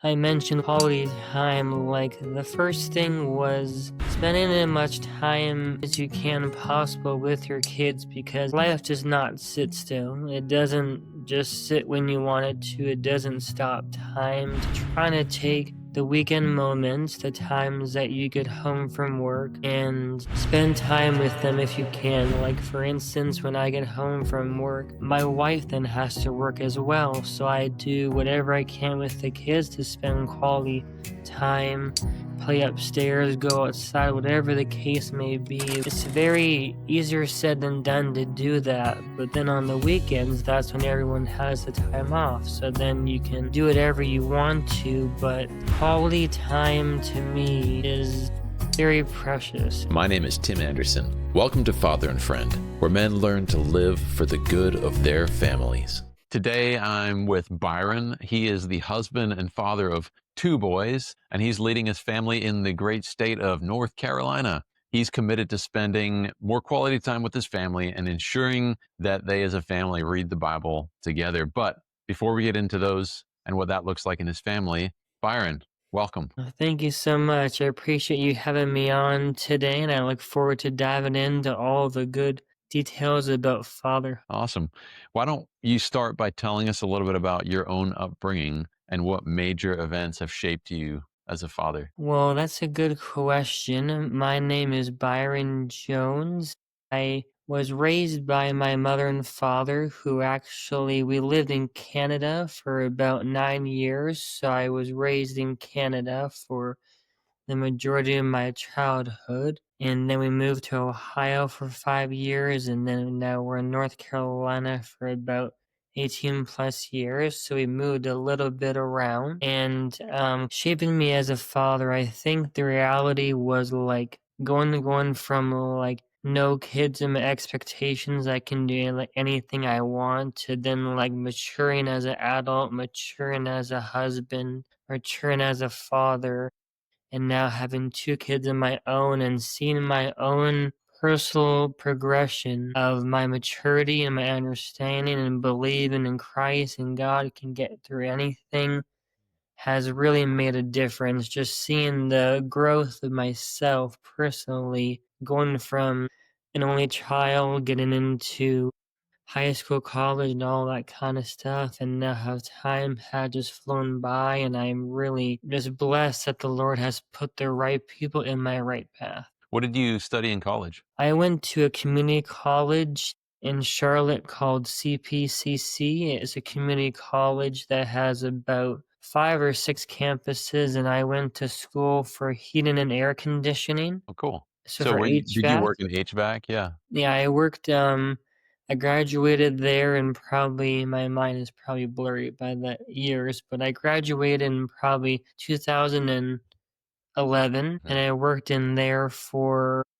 I mentioned quality time, like the first thing was spending as much time as you can possible with your kids because life does not sit still. It doesn't just sit when you want it to. It doesn't stop. Time to trying to take the weekend moments, the times that you get home from work, and spend time with them if you can. Like, for instance, when I get home from work, my wife then has to work as well, so I do whatever I can with the kids to spend quality time, play upstairs, go outside, whatever the case may be. It's very easier said than done to do that, but then on the weekends, that's when everyone has the time off, so then you can do whatever you want to, but quality time to me is very precious. My name is Tim Anderson. Welcome to Father and Friend, where men learn to live for the good of their families. Today, I'm with Byron. He is the husband and father of two boys, and he's leading his family in the great state of North Carolina. He's committed to spending more quality time with his family and ensuring that they as a family read the Bible together. But before we get into those and what that looks like in his family, Byron, welcome. Thank you so much. I appreciate you having me on today, and I look forward to diving into all the good details about father. Awesome. Why don't you start by telling us a little bit about your own upbringing and what major events have shaped you as a father? Well, that's a good question. My name is Byron Jones. I was raised by my mother and father, who actually, we lived in Canada for about 9 years. So I was raised in Canada for the majority of my childhood. And then we moved to Ohio for 5 years, and then now we're in North Carolina for about 18 plus years. So we moved a little bit around. And shaping me as a father, I think the reality was like going from like no kids and my expectations, I can do like anything I want, to then like maturing as an adult, maturing as a husband, maturing as a father, and now having two kids of my own and seeing my own personal progression of my maturity and my understanding and believing in Christ and God can get through anything has really made a difference. Just seeing the growth of myself personally, going from an only child, getting into high school, college, and all that kind of stuff, and now how time had just flown by, and I'm really just blessed that the Lord has put the right people in my right path. What did you study in college? I went to a community college in Charlotte called CPCC. It's a community college that has about 5 or 6 campuses, and I went to school for heating and air conditioning. Oh, cool. So So for did you HVAC. work in HVAC? Yeah. Yeah, I worked, I graduated there, and probably my mind is probably blurry by the years, but I graduated in probably 2011, and Mhm. I worked in there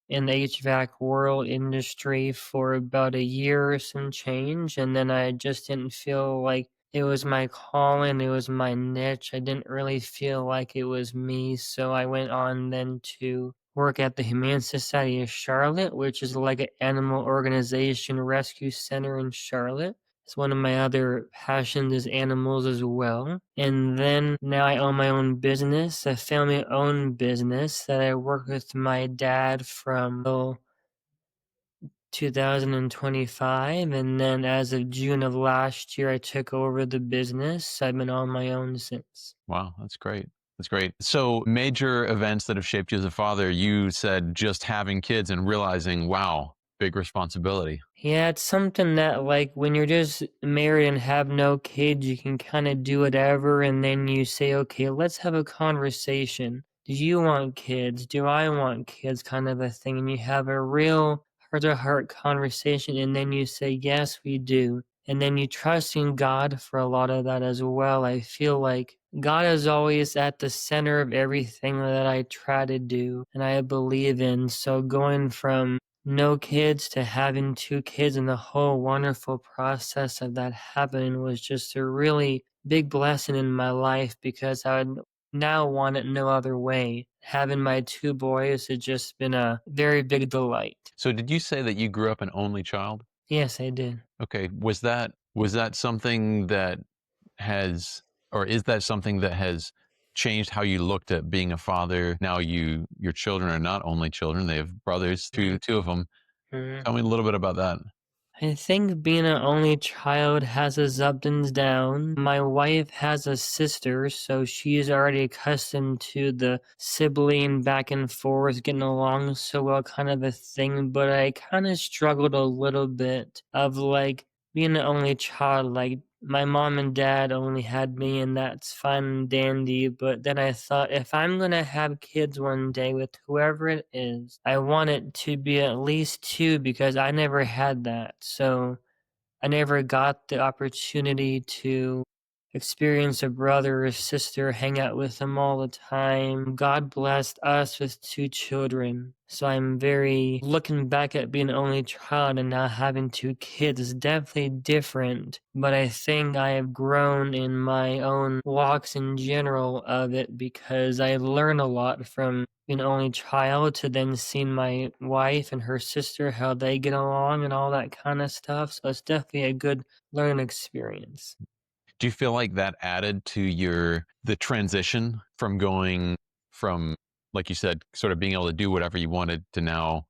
in the HVAC world industry for about a year or some change, and then I just didn't feel like it was my calling, it was my niche. I didn't really feel like it was me, so I went on then to work at the Humane Society of Charlotte, which is like an animal organization rescue center in Charlotte. It's one of my other passions is animals as well. And then now I own my own business, a family-owned business that I work with my dad from 2025, and then as of June of last year, I took over the business. I've been on my own since. Wow, that's great. That's great. So major events that have shaped you as a father, you said just having kids and realizing, wow, big responsibility. Yeah, it's something that, like, when you're just married and have no kids, you can kind of do whatever, and then you say, okay, let's have a conversation. Do you want kids? Do I want kids? Kind of a thing. And you have a real heart to heart conversation, and then you say, yes, we do. And then you trust in God for a lot of that as well. I feel like God is always at the center of everything that I try to do and I believe in. So going from no kids to having two kids and the whole wonderful process of that happening was just a really big blessing in my life because I would now want it no other way. Having my two boys has just been a very big delight. So did you say that you grew up an only child? Yes, I did. Okay. Was that something that has, or is that something that has changed how you looked at being a father? Now your children are not only children, they have brothers, two of them. Mhm. Tell me a little bit about that. I think being an only child has its ups and downs. My wife has a sister, so she's already accustomed to the sibling back and forth, getting along so well kind of a thing. But I kind of struggled a little bit of like being an only child. Like my mom and dad only had me, and that's fine and dandy. But then I thought if I'm gonna have kids one day with whoever it is, I want it to be at least two because I never had that. So I never got the opportunity to experience a brother or sister, hang out with them all the time. God blessed us with two children. So I'm very looking back at being an only child and now having two kids is definitely different. But I think I have grown in my own walks in general of it because I learn a lot from being an only child to then seeing my wife and her sister, how they get along and all that kind of stuff. So it's definitely a good learning experience. Do you feel like that added to the transition from going from, like you said, sort of being able to do whatever you wanted to now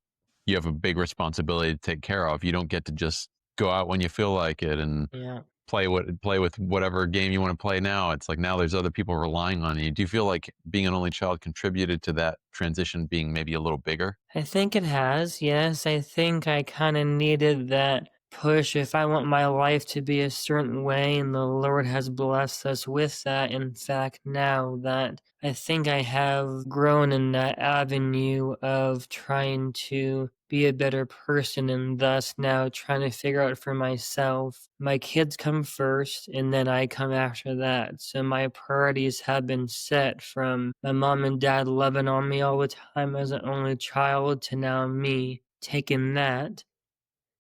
you have a big responsibility to take care of. You don't get to just go out when you feel like it and Yeah. play with whatever game you want to play now. It's like now there's other people relying on you. Do you feel like being an only child contributed to that transition being maybe a little bigger? I think it has, yes. I think I kind of needed that push if I want my life to be a certain way, and the Lord has blessed us with that. In fact, now that I think I have grown in that avenue of trying to be a better person, and thus now trying to figure out for myself. My kids come first, and then I come after that. So my priorities have been set from my mom and dad loving on me all the time as an only child to now me taking that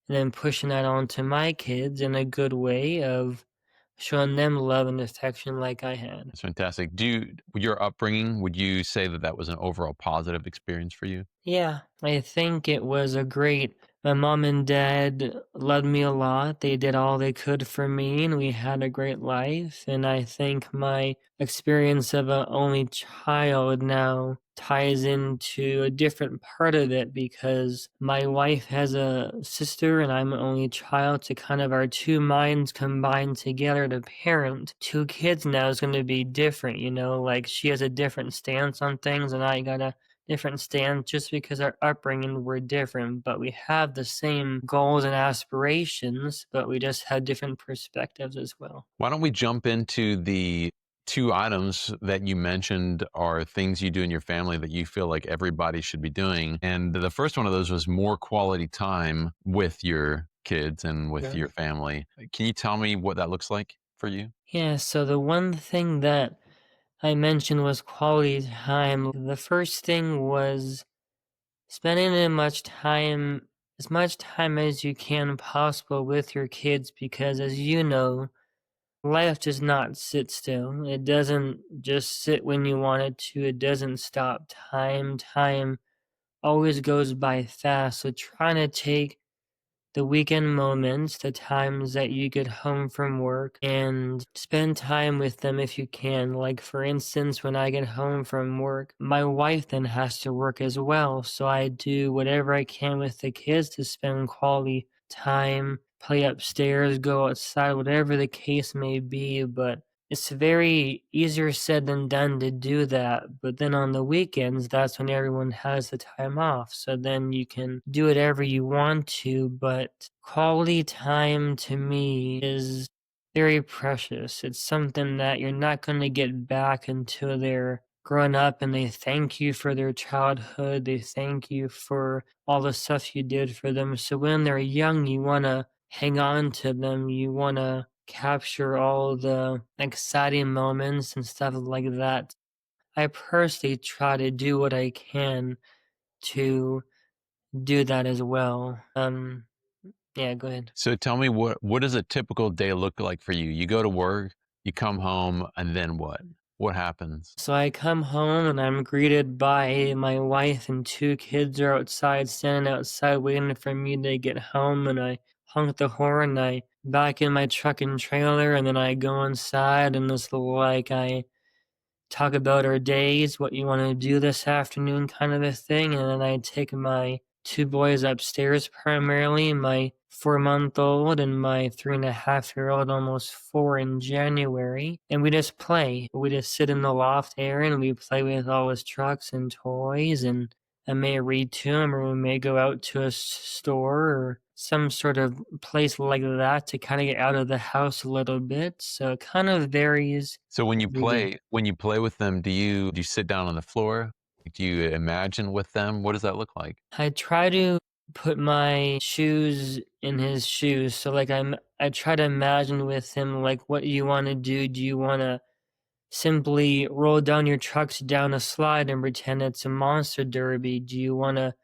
and then pushing that on to my kids in a good way of showing them love and affection like I had. That's fantastic. Your upbringing, would you say that that was an overall positive experience for you? Yeah, I think it was a great. My mom and dad loved me a lot. They did all they could for me, and we had a great life. And I think my experience of an only child now ties into a different part of it because my wife has a sister and I'm an only child. So kind of our two minds combined together to parent two kids now is going to be different. Like she has a different stance on things, and I got a different stance just because our upbringing were different, but we have the same goals and aspirations, but we just have different perspectives as well. Why don't we jump into the two items that you mentioned are things you do in your family that you feel like everybody should be doing. And the first one of those was more quality time with your kids and with Yeah. your family. Can you tell me what that looks like for you? Yeah, so the one thing that I mentioned was quality time. The first thing was spending as much time as you can possible with your kids because as you know, life does not sit still. It doesn't just sit when you want it to. It doesn't stop. Time always goes by fast. So trying to take the weekend moments, the times that you get home from work, and spend time with them if you can. Like, for instance, when I get home from work, my wife then has to work as well. So I do whatever I can with the kids to spend quality time, play upstairs, go outside, whatever the case may be. But it's very easier said than done to do that, but then on the weekends, that's when everyone has the time off. So then you can do whatever you want to, but quality time to me is very precious. It's something that you're not going to get back until they're grown up and they thank you for their childhood. They thank you for all the stuff you did for them. So when they're young, you want to hang on to them. You want to capture all the exciting moments and stuff like that. I personally try to do what I can to do that as well. Yeah, go ahead. So tell me what does a typical day look like for you? You go to work, you come home, and then what? What happens? So I come home and I'm greeted by my wife and two kids are outside, standing outside waiting for me to get home. And I honk the horn. I back in my truck and trailer, and then I go inside and it's like I talk about our days, what you want to do this afternoon, kind of a thing. And then I take my two boys upstairs primarily, my 4 month old and my 3.5 year old, almost four in January. And we just play. We just sit in the loft area and we play with all his trucks and toys. And I may read to him, or we may go out to a store or some sort of place like that to kind of get out of the house a little bit. So it kind of varies So every day. when you play with them, do you sit down on the floor? Do you imagine with them? What does that look like? I try to put my shoes in his shoes. So like I try to imagine with him like what you want to do. Do you want to simply roll down your trucks down a slide and pretend it's a monster derby? Do you want to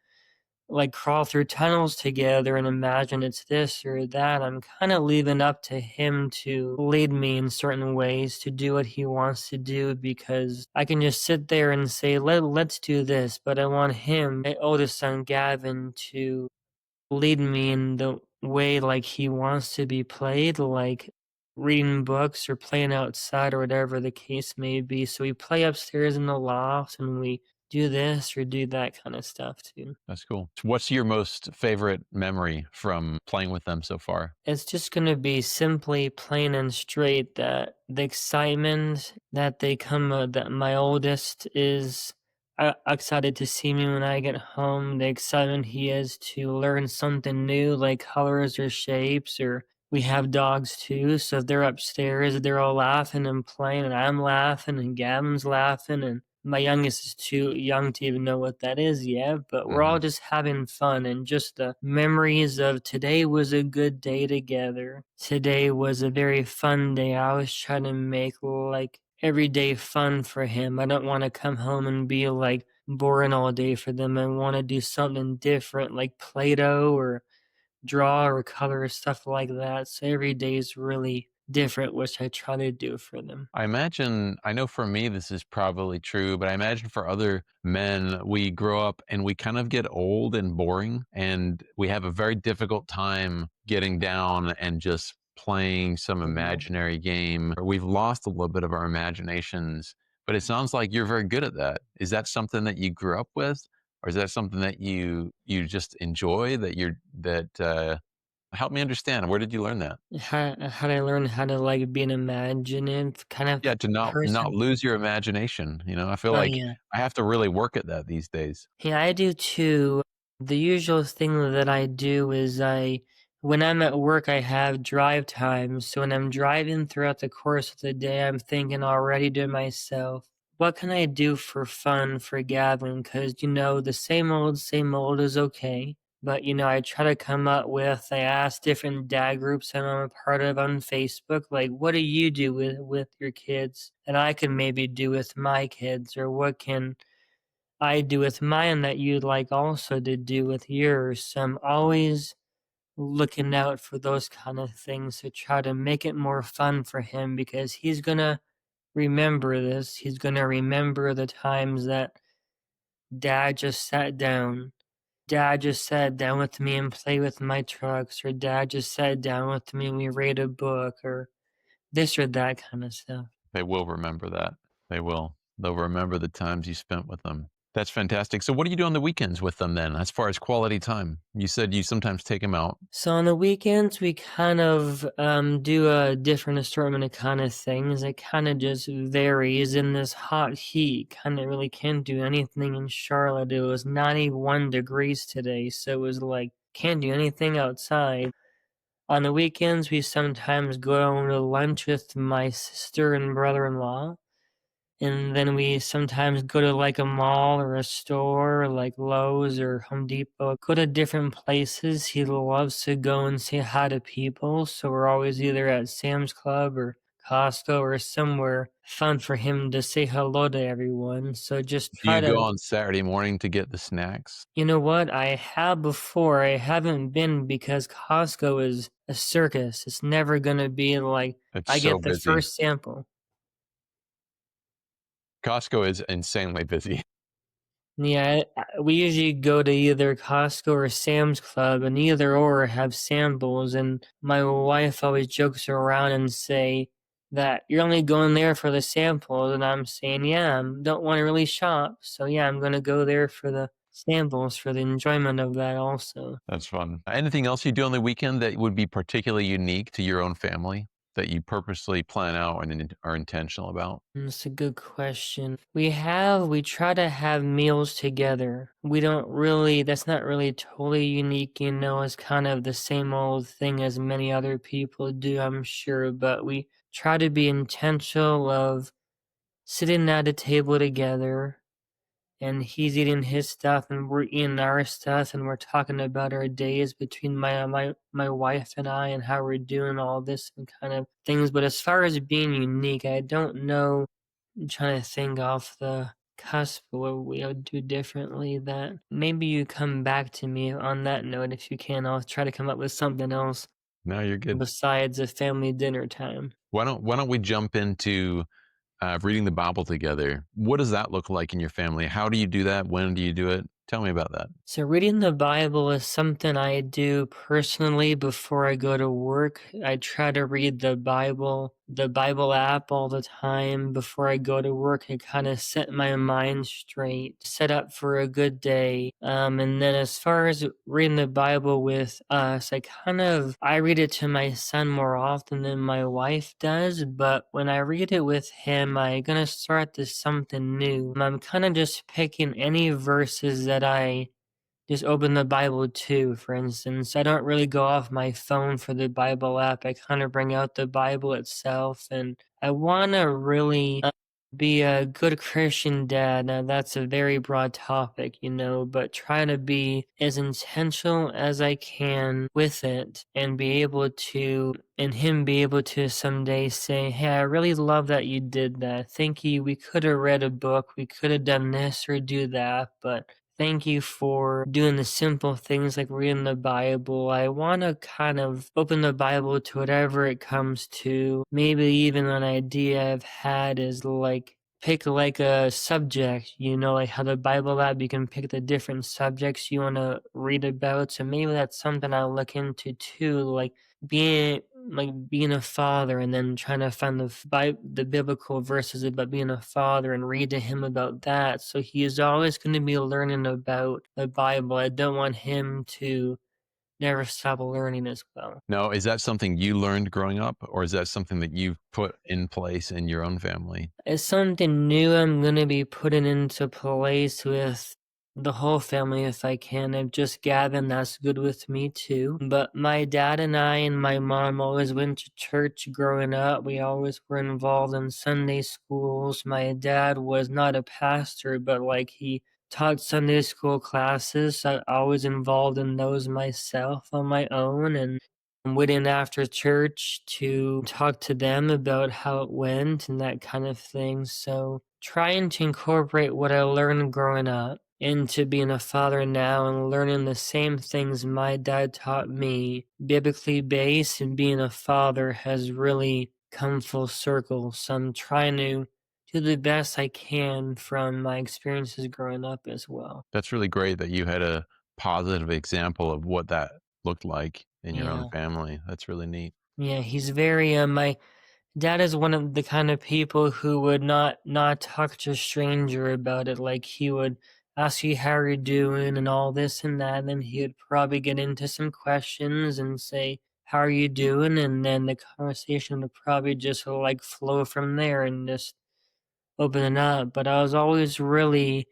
like crawl through tunnels together and imagine it's this or that? I'm kind of leaving up to him to lead me in certain ways to do what he wants to do, because I can just sit there and say, let's do this. But I want him, my oldest son Gavin, to lead me in the way like he wants to be played, like reading books or playing outside or whatever the case may be. So we play upstairs in the loft and we do this or do that kind of stuff too. That's cool. What's your most favorite memory from playing with them so far? It's just gonna be simply plain and straight that the excitement that they come that my oldest is excited to see me when I get home, the excitement he is to learn something new, like colors or shapes, or we have dogs too, so if they're upstairs, they're all laughing and playing, and I'm laughing, and Gavin's laughing, and my youngest is too young to even know what that is yet, but we're all Mhm. just having fun, and just the memories of today was a good day together. Today was a very fun day. I always try to make like every day fun for him. I don't want to come home and be like boring all day for them. I want to do something different, like Play-Doh or draw or color or stuff like that. So every day is really different, which I try to do for them. I imagine, I know for me this is probably true, but I imagine for other men, we grow up and we kind of get old and boring, and we have a very difficult time getting down and just playing some Mhm. imaginary game. Or we've lost a little bit of our imaginations, but it sounds like you're very good at that. Is that something that you grew up with? Or is that something that you just enjoy, that help me understand. Where did you learn that? How did I learn how to like be an imaginative kind of Yeah, to not person? lose your imagination, I feel Oh like yeah. I have to really work at that these days. Yeah, I do too. The usual thing that I do is when I'm at work, I have drive time. So when I'm driving throughout the course of the day, I'm thinking already to myself, what can I do for fun for Gavin? Because, the same old is okay. But, I try to come up with, I ask different dad groups that I'm a part of on Facebook, like, what do you do with your kids that I can maybe do with my kids? Or what can I do with mine that you'd like also to do with yours. So I'm always looking out for those kind of things to try to make it more fun for him, because he's gonna remember this. He's gonna remember the times that dad just sat down. Dad just sat down with me and played with my trucks, or dad just sat down with me and we read a book, or this or that kind of stuff. They will remember that. They will. They'll remember the times you spent with them. That's fantastic. So what do you do on the weekends with them then, as far as quality time? You said you sometimes take them out. So on the weekends, we kind of do a different assortment of kind of things. It kind of just varies. In this hot heat, kind of really can't do anything in Charlotte. It was 91 degrees today, so it was like can't do anything outside. On the weekends, we sometimes go to lunch with my sister and brother-in-law. And then we sometimes go to like a mall or a store like Lowe's or Home Depot, go to different places. He loves to go and say hi to people. So we're always either at Sam's Club or Costco or somewhere fun for him to say hello to everyone. So just Do try you go to, on Saturday morning to get the snacks? you know what? I have before. I haven't been because Costco is a circus. It's never going to be like It's I so get the busy. first sample. Costco is insanely busy. Yeah, we usually go to either Costco or Sam's Club, and either or have samples. And my wife always jokes around and say, that you're only going there for the samples, and I'm saying, yeah, I don't want to really shop, so yeah, I'm gonna go there for the samples, for the enjoyment of that also. That's fun. Anything else you do on the weekend that would be particularly unique to your own family that you purposely plan out and are intentional about? That's a good question. We try to have meals together. We don't really, that's not really totally unique, it's kind of the same old thing as many other people do, I'm sure, but we try to be intentional of sitting at a table together, and he's eating his stuff and we're eating our stuff, and we're talking about our days between my wife and I, and how we're doing all this and kind of things. But as far as being unique, I don't know. I'm trying to think off the cusp what we'll do differently. That maybe you come back to me on that note if you can. I'll try to come up with something else No, you're good. besides a family dinner time. Why don't we jump into reading the Bible together? What does that look like in your family? How do you do that? When do you do it? Tell me about that. So reading the Bible is something I do personally before I go to work. I try to read the Bible app all the time before I go to work. I kind of set my mind straight, set up for a good day. And then as far as reading the Bible with us, I read it to my son more often than my wife does. But when I read it with him, I'm gonna start this something new. I'm kind of just picking any verses that I just open the Bible too, for instance. I don't really go off my phone for the Bible app. I kind of bring out the Bible itself, and I want to really be a good Christian dad. Now, that's a very broad topic, but try to be as intentional as I can with it and him be able to someday say, hey, I really love that you did that. Thank you. We could have read a book, we could have done this or do that, but thank you for doing the simple things like reading the Bible. I want to kind of open the Bible to whatever it comes to. Maybe even an idea I've had is like pick like a subject, like how the Bible app you can pick the different subjects you want to read about. So maybe that's something I'll look into too, being being a father, and then trying to find the biblical verses about being a father and read to him about that. So he is always going to be learning about the Bible. I don't want him to never stop learning as well. No, is that something you learned growing up, or is that something that you've put in place in your own family? It's something new I'm gonna be putting into place with the whole family if I can. If just Gavin, that's good with me too. But my dad and I and my mom always went to church growing up. We always were involved in Sunday schools. My dad was not a pastor, but he taught Sunday school classes. I was involved in those myself on my own, and went in after church to talk to them about how it went and that kind of thing. So trying to incorporate what I learned growing up into being a father now and learning the same things my dad taught me, biblically based, and being a father has really come full circle. So I'm trying to do the best I can from my experiences growing up as well. That's really great that you had a positive example of what that looked like in your own Yeah. family. That's really neat. Yeah, he's very my dad is one of the kind of people who would not talk to a stranger about it. Like he would ask you how you're doing and all this and that, and then he would probably get into some questions and say, how are you doing? And then the conversation would probably just flow from there and just open it up. But I was always really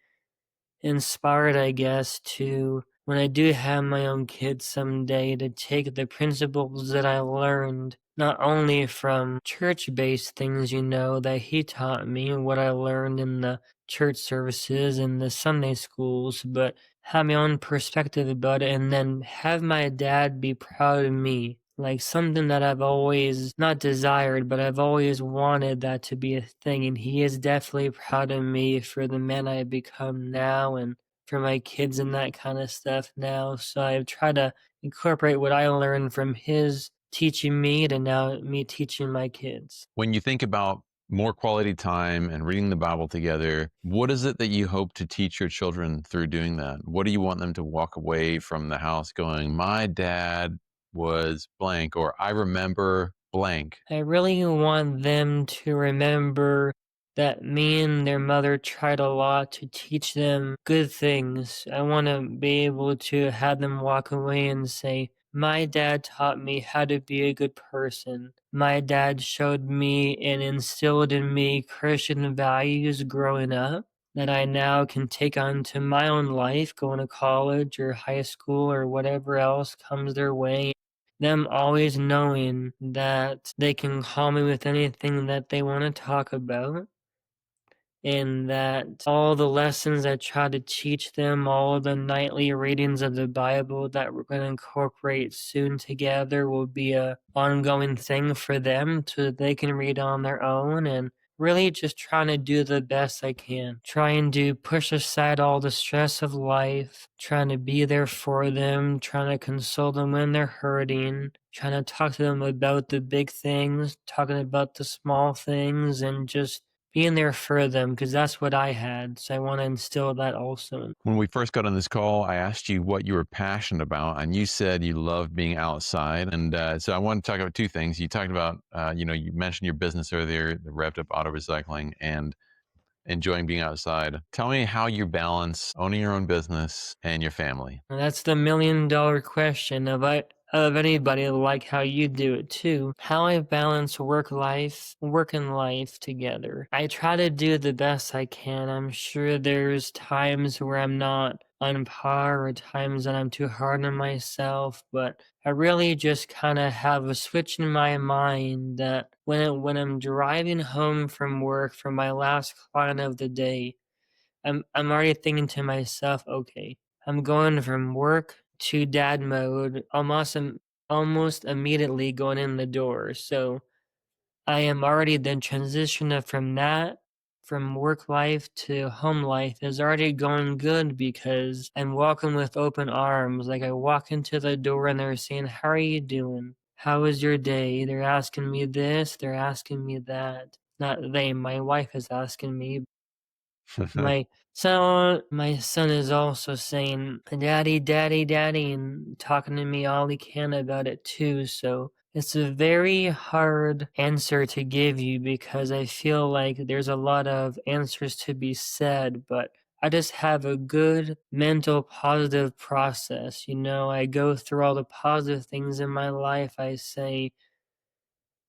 inspired, I guess, to when I do have my own kids someday to take the principles that I learned not only from church-based things, that he taught me and what I learned in the church services and the Sunday schools, but have my own perspective about it and then have my dad be proud of me. Like something that I've always not desired, but I've always wanted that to be a thing. And he is definitely proud of me for the man I have become now and for my kids and that kind of stuff now. So I've tried to incorporate what I learned from his teaching me to now me teaching my kids. When you think about more quality time and reading the Bible together, what is it that you hope to teach your children through doing that? What do you want them to walk away from the house going, my dad was blank, or I remember blank. I really want them to remember that me and their mother tried a lot to teach them good things. I want to be able to have them walk away and say, my dad taught me how to be a good person. My dad showed me and instilled in me Christian values growing up that I now can take on to my own life, going to college or high school or whatever else comes their way. Them always knowing that they can call me with anything that they want to talk about, and that all the lessons I try to teach them, all of the nightly readings of the Bible that we're going to incorporate soon together will be a ongoing thing for them so that they can read on their own, and really just trying to do the best I can. Trying to push aside all the stress of life, trying to be there for them, trying to console them when they're hurting, trying to talk to them about the big things, talking about the small things, and just being there for them, because that's what I had, so I wanna instill that also. When we first got on this call, I asked you what you were passionate about, and you said you love being outside. And so I want to talk about two things. You talked about, you mentioned your business earlier, the Revved Up Auto Recycling, and enjoying being outside. Tell me how you balance owning your own business and your family. And that's the $1,000,000 question of anybody like how you do it too. How I balance work and life together. I try to do the best I can. I'm sure there's times where I'm not on par or times that I'm too hard on myself, but I really just kind of have a switch in my mind that when I'm driving home from work from my last client of the day, I'm already thinking to myself, okay, I'm going from work to dad mode almost immediately going in the door. So I am already then transitioning from work life to home life is already going good because I'm walking with open arms. Like I walk into the door and they're saying, how are you doing? How was your day? They're asking me this, they're asking me that. Not they, my wife is asking me. My son is also saying, "Daddy, daddy, daddy," and talking to me all he can about it too. So it's a very hard answer to give you because I feel like there's a lot of answers to be said, but I just have a good mental positive process. I go through all the positive things in my life. I say,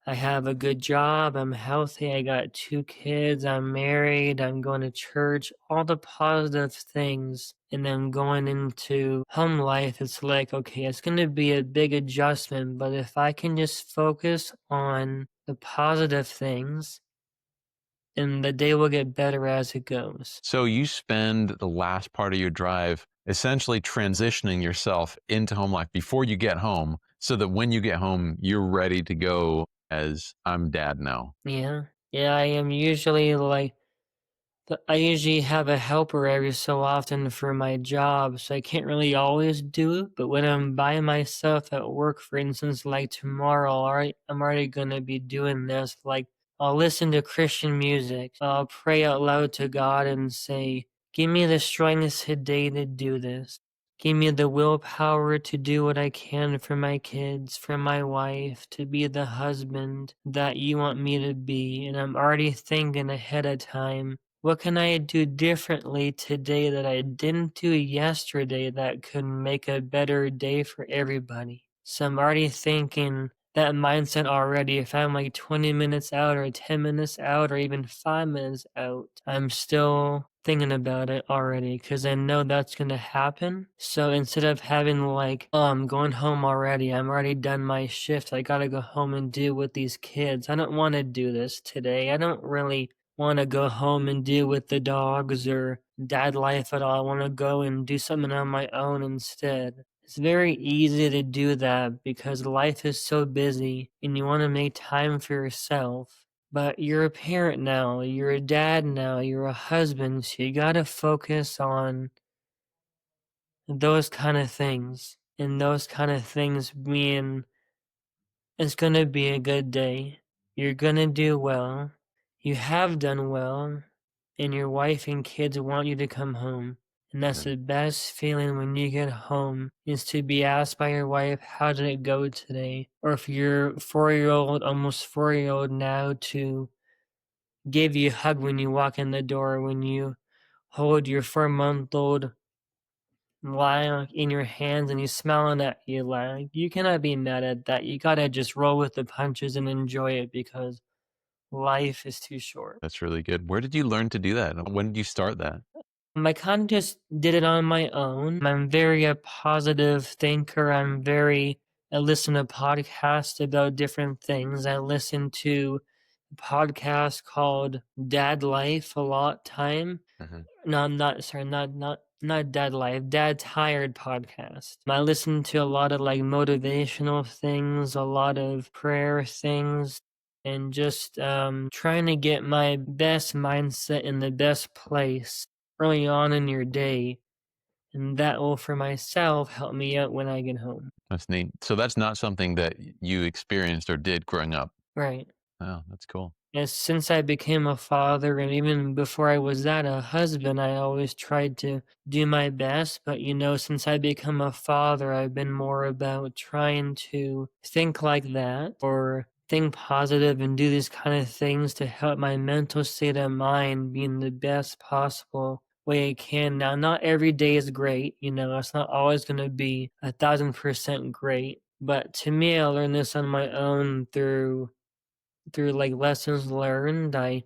I have a good job, I'm healthy, I got 2 kids, I'm married, I'm going to church, all the positive things. And then going into home life, it's like, okay, it's going to be a big adjustment, but if I can just focus on the positive things, and the day will get better as it goes. So you spend the last part of your drive essentially transitioning yourself into home life before you get home so that when you get home, you're ready to go as I'm dad now. Yeah. Yeah, I am usually like, but I usually have a helper every so often for my job, so I can't really always do it. But when I'm by myself at work, for instance, like tomorrow, I'm already gonna be doing this. Like, I'll listen to Christian music. I'll pray out loud to God and say, give me the strength today to do this. Give me the willpower to do what I can for my kids, for my wife, to be the husband that you want me to be. And I'm already thinking ahead of time, what can I do differently today that I didn't do yesterday that could make a better day for everybody? So I'm already thinking that mindset already. If I'm like 20 minutes out or 10 minutes out or even 5 minutes out, I'm still thinking about it already because I know that's going to happen. So instead of having like, oh, I'm going home already, I'm already done my shift, I got to go home and deal with these kids. I don't want to do this today. I don't really want to go home and deal with the dogs or dad life at all. I want to go and do something on my own instead. It's very easy to do that because life is so busy and you want to make time for yourself. But you're a parent now, you're a dad now, you're a husband, so you gotta focus on those kind of things. And those kind of things mean it's gonna be a good day. You're gonna do well. You have done well, and your wife and kids want you to come home. And that's Mm. the best feeling when you get home is to be asked by your wife, how did it go today? Or if you're 4 year old, almost 4 year old now, to give you a hug when you walk in the door, when you hold your 4 month old lying in your hands and he's smiling at you. Like, you cannot be mad at that. You gotta just roll with the punches and enjoy it because life is too short. That's really good. Where did you learn to do that? When did you start that? I kind of just did it on my own. I'm very a positive thinker. I listen to podcasts about different things. I listen to a podcast called Dad Life a lot time. Mhm. No, I'm not sorry, not Dad Life, Dad Tired podcast. I listen to a lot of like motivational things, a lot of prayer things, and just trying to get my best mindset in the best place early on in your day. And that will for myself help me out when I get home. That's neat. So that's not something that you experienced or did growing up. Right. Oh, that's cool. Yes, since I became a father, and even before I was that, a husband, I always tried to do my best. But, since I become a father, I've been more about trying to think like that or think positive and do these kind of things to help my mental state of mind be in the best possible way I can. Now, not every day is great. It's not always going to be 1,000% great. But to me, I learned this on my own through like lessons learned. I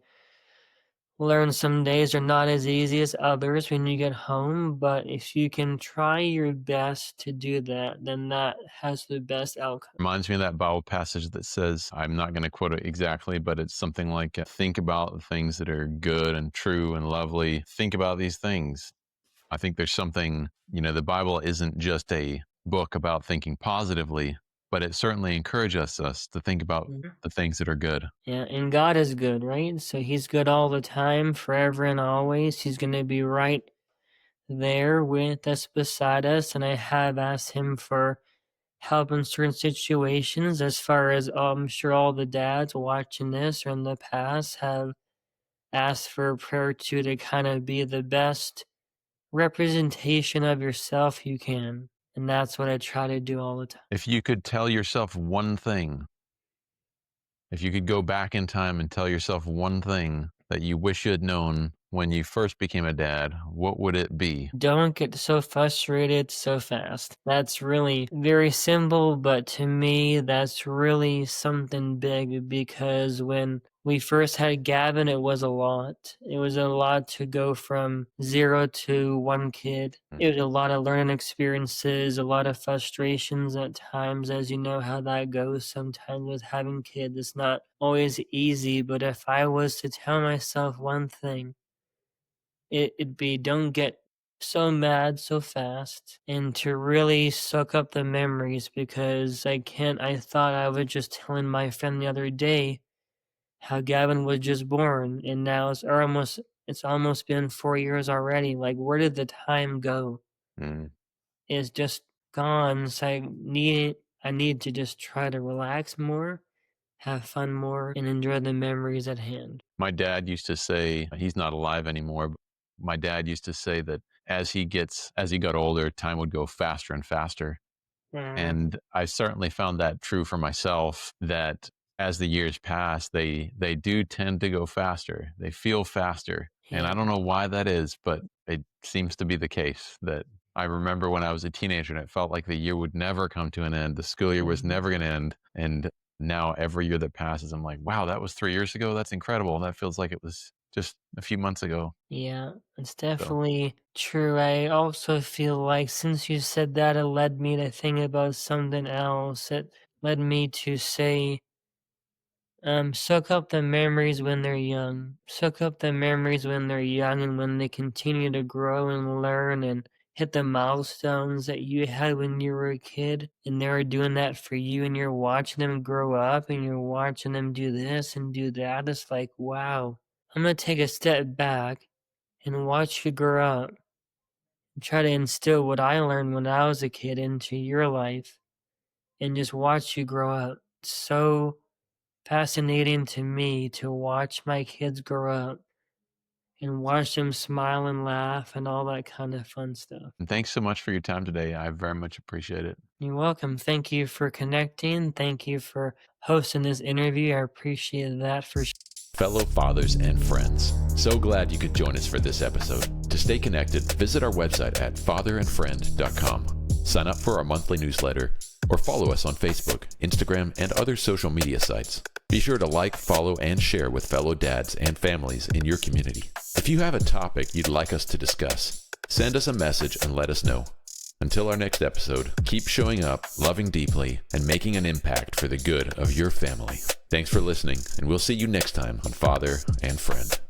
learned some days are not as easy as others when you get home, but if you can try your best to do that, then that has the best outcome. Reminds me of that Bible passage that says, I'm not going to quote it exactly, but it's something like, think about the things that are good and true and lovely. Think about these things. I think there's something, the Bible isn't just a book about thinking positively, but it certainly encourages us to think about Mhm. the things that are good. Yeah, and God is good, right? So He's good all the time, forever and always. He's going to be right there with us, beside us. And I have asked Him for help in certain situations, as far as I'm sure all the dads watching this or in the past have ask for prayer to kind of be the best representation of yourself you can. And that's what I try to do all the time. If you could tell yourself one thing, if you could go back in time and tell yourself one thing that you wish you had known when you first became a dad, what would it be? Don't get so frustrated so fast. That's really very simple, but to me, that's really something big because when we first had Gavin, it was a lot. It was a lot to go from 0 to 1 kid. Mm. It was a lot of learning experiences, a lot of frustrations at times, as you know how that goes sometimes with having kids. It's not always easy, but if I was to tell myself one thing, it'd be don't get so mad so fast and to really soak up the memories because I thought I was just telling my friend the other day how Gavin was just born and now it's almost been 4 years already. Like, where did the time go? Mm. It's just gone. So I need to just try to relax more, have fun more, and enjoy the memories at hand. My dad used to say, he's not alive anymore, but my dad used to say that as he got older, time would go faster and faster. Mm, And I certainly found that true for myself, that as the years pass, they do tend to go faster. They feel faster. And I yeah. don't know why that is, but it seems to be the case. That I remember when I was a teenager and it felt like the year would never come to an end. The school year was Mhm. never going to end. And now every year that passes, I'm like, wow, that was 3 years ago. That's incredible. That feels like it was just a few months ago. Yeah, it's So definitely true. I also feel like since you said that, it led me to think about something else. It led me to say, soak up the memories when they're young. Soak up the memories when they're young and when they continue to grow and learn and hit the milestones that you had when you were a kid. And they were doing that for you, and you're watching them grow up and you're watching them do this and do that. It's like, wow, I'm going to take a step back and watch you grow up and try to instill what I learned when I was a kid into your life and just watch you grow up. It's so fascinating to me to watch my kids grow up and watch them smile and laugh and all that kind of fun stuff. And thanks so much for your time today. I very much appreciate it. You're welcome. Thank you for connecting. Thank you for hosting this interview. I appreciate that for sure. Fellow fathers and friends, so glad you could join us for this episode. To stay connected, visit our website at fatherandfriend.com. Sign up for our monthly newsletter or follow us on Facebook, Instagram, and other social media sites. Be sure to like, follow, and share with fellow dads and families in your community. If you have a topic you'd like us to discuss, send us a message and let us know. Until our next episode, keep showing up, loving deeply, and making an impact for the good of your family. Thanks for listening, and we'll see you next time on Father and Friend.